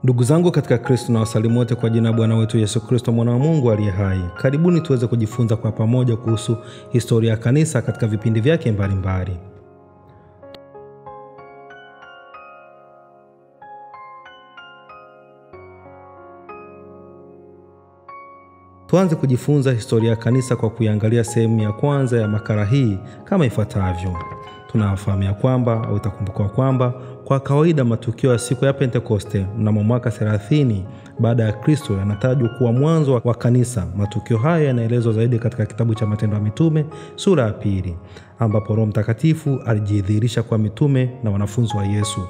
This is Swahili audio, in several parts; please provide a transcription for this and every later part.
Ndugu zangu katika Kristo, na wasalimu wote kwa jina la Bwana wetu Yesu Kristo, mwana wa Mungu aliye hai. Karibuni tuweze kujifunza kwa pamoja kuhusu historia ya kanisa katika vipindi vyake mbalimbali. Tuanze kujifunza historia ya kanisa kwa kuiangalia sehemu ya kwanza ya makala hii kama ifuatavyo. Tunafahamu ya kwamba au utakumbuka kwamba kwa kawaida matukio ya siku ya Pentekoste mnamo mwaka 30 baada ya Kristo yanatajwa kuwa mwanzo wa kanisa. Matukio hayo yanaelezwa zaidi katika kitabu cha Matendo ya Mitume sura ya 2, ambapo Roho Mtakatifu alijidhihirisha kwa mitume na wanafunzi wa Yesu.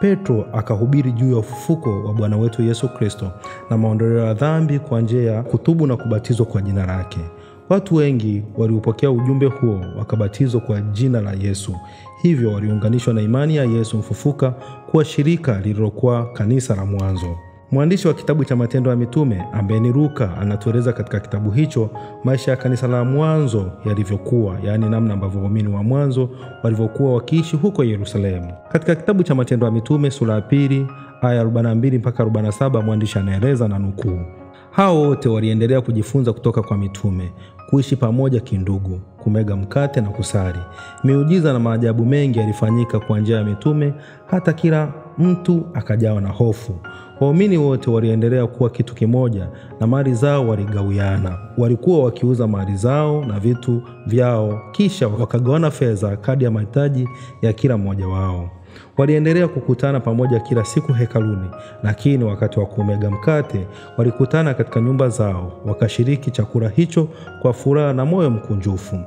Petro akahubiri juu ya ufufuko wa Bwana wetu Yesu Kristo na maondoleo ya dhambi kwa njia ya kutubu na kubatizwa kwa jina lake. Watu wengi waliupokea ujumbe huo wakabatizwa kwa jina la Yesu. Hivyo waliunganishwa na imani ya Yesu mfufuka kuwa shirika lililokuwa kanisa la mwanzo. Mwandishi wa kitabu cha Matendo ya Mitume ambaye ni Luka anatueleza katika kitabu hicho maisha ya kanisa la mwanzo yalivyokuwa, yaani namna ambavyo waumini wa mwanzo walivyokuwa wakiishi huko Yerusalemu. Katika kitabu cha Matendo ya Mitume sura ya 2 aya 42 mpaka 47 mwandishi anaeleza na nukuu: hao wote waliendelea kujifunza kutoka kwa mitume, kuishi pamoja kindugu, kumega mkate na kusali. Miujiza na maajabu mengi yalifanyika kwa njia ya mitume, hata kila mtu akajawa na hofu. Waumini wote waliendelea kuwa kitu kimoja na mali zao waligawiana. Walikuwa wakiuza mali zao na vitu vyao, kisha wakagawana fedha kadri ya mahitaji ya kila mmoja wao. Waliendelea kukutana pamoja kila siku hekaluni, lakini wakati wa kumega mkate walikutana katika nyumba zao, wakashiriki chakula hicho kwa furaha na moyo mkunjufu.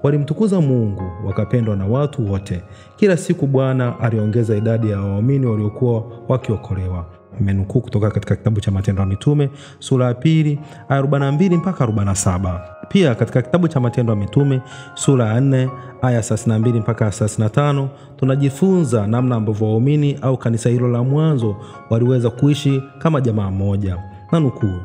Walimtukuza Mungu, wakapendwa na watu wote. Kila siku Bwana aliongeza idadi ya waumini waliokuwa wakiokolewa. Nimenukuu kutoka katika kitabu cha Matendo ya Mitume sura ya 2 aya 42 mpaka 47. Pia katika kitabu cha Matendo ya Mitume sura ya 4 aya 32 mpaka 35 tunajifunza namna ambavyo waumini au kanisa hilo la mwanzo waliweza kuishi kama jamaa moja. Na nukuu: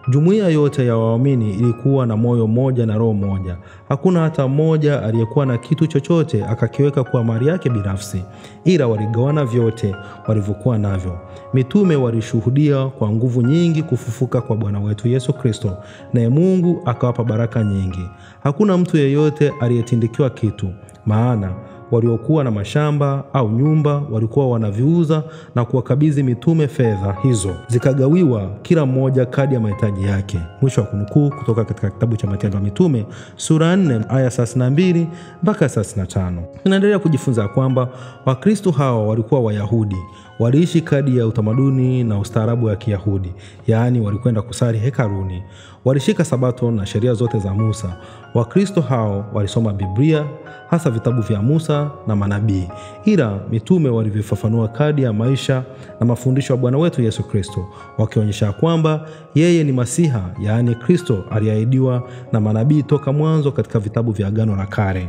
jumuiya yote ya waumini ilikuwa na moyo mmoja na roho moja. Hakuna hata mmoja aliyekuwa na kitu chochote akakiweka kwa mali yake binafsi, ila waligawana vyote walivyokuwa navyo. Mitume walishuhudia kwa nguvu nyingi kufufuka kwa Bwana wetu Yesu Kristo, naye Mungu akawapa baraka nyingi. Hakuna mtu yeyote aliyetindikiwa kitu, maana waliokuwa na mashamba au nyumba walikuwa wanaviuza na kuwakabidhi mitume fedha hizo, zikagawiwa kila mmoja kadri ya mahitaji yake. Mwisho wa kunukuu kutoka katika kitabu cha Matendo ya Mitume sura 4 aya 32 mpaka 35. Tunaendelea kujifunza kwamba Wakristo hawa walikuwa Wayahudi, waliishi kadri ya utamaduni na ustaarabu wa Kiyahudi, yaani walikwenda kusali hekaluni. Walishika Sabato na sheria zote za Musa. Wakristo hao walisoma Biblia, hasa vitabu vya Musa na manabii, ila mitume walivifafanua kadri ya maisha na mafundisho ya Bwana wetu Yesu Kristo, wakionyesha kwamba yeye ni Masiha, yaani Kristo aliahidiwa na manabii toka mwanzo katika vitabu vya Agano la Kale.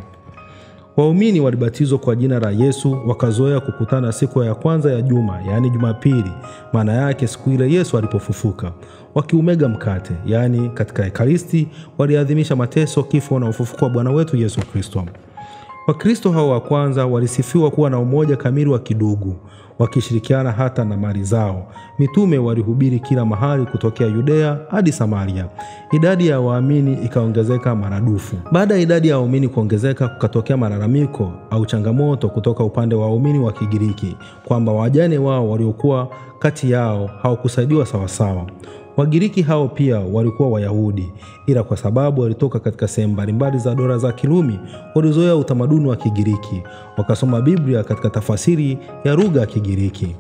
Waumini walibatizwa kwa jina la Yesu, wakazoea kukutana siku ya kwanza ya juma, yaani Jumapili, maana yake siku ile Yesu alipofufuka, wakiumega mkate, yaani katika Ekaristi waliadhimisha mateso, kifo na ufufuko wa Bwana wetu Yesu Kristo. Wakristo hao wa kwanza walisifiwa kuwa na umoja kamili wa kidugu, wakishirikiana hata na mali zao. Mitume walihubiri kila mahali kutokea Yudea hadi Samaria. Idadi ya waamini ikaongezeka maradufu. Baada ya idadi ya waumini kuongezeka, kukatokea malalamiko au changamoto kutoka upande wa waumini wa Kigiriki kwamba wajane wao waliokuwa kati yao hawakusaidiwa sawasawa. Wagiriki hao pia walikuwa Wayahudi, ila kwa sababu walitoka katika sehemu mbalimbali za dola za Kirumi, walizoea utamaduni wa Kigiriki, wakasoma Biblia katika tafasiri ya lugha ya Kigiriki.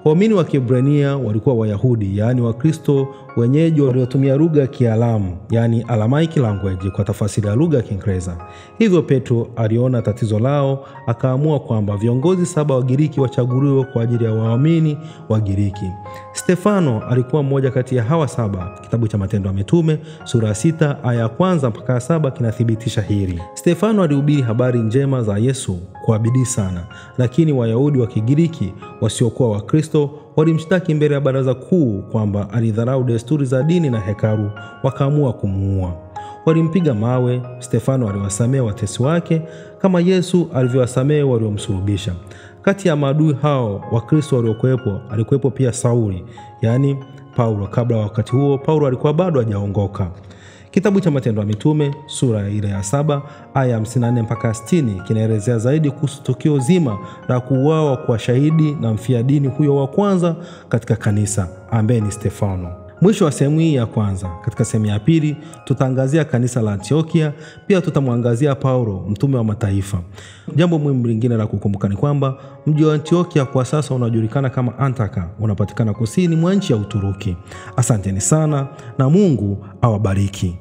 Waumini wa Kiebrania walikuwa Wayahudi, yaani Wakristo wenyeji waliotumia lugha ya Kiaramu, yaani Aramaic language kwa tafasiri ya lugha ya Kiingereza. Hivyo Petro aliona tatizo lao, akaamua kwamba viongozi 7 wa Giriki wachaguliwe kwa ajili ya waamini wa Giriki. Stefano alikuwa mmoja kati ya hawa 7. Kitabu cha Matendo ya Mitume sura 6 aya ya 1 mpaka 7 kinathibitisha hili. Stefano alihubiri habari njema za Yesu kwa bidii sana, lakini Wayahudi wa Kigiriki wasiokuwa Wakristo walimshtaki mbele ya baraza kuu kwamba alidharau desturi za dini na hekalu, wakaamua kumuua. Walimpiga mawe. Stefano aliwasamehe watesi wake kama Yesu alivyowasamehe waliomsulubisha. Kati ya maadui hao Wakristo waliokuwepo alikuwepo pia Sauli, yaani Paulo. Kabla wakati huo Paulo alikuwa bado hajaongoka. Kitabu cha Matendo ya Mitume sura ile ya 7 aya 54 mpaka 60 kinaelezea zaidi kuhusu tukio zima la kuuawa kwa shahidi na mfia dini huyo wa kwanza katika kanisa, ambaye ni Stefano. Mwisho wa sehemu hii ya kwanza. Katika sehemu ya pili tutaangazia kanisa la Antiokia, pia tutamwangazia Paulo, mtume wa mataifa. Jambo muhimu lingine la kukumbuka ni kwamba mji wa Antiokia kwa sasa unajulikana kama Antaka, unapatikana kusini mwa nchi ya Uturuki. Asanteni sana na Mungu awabariki.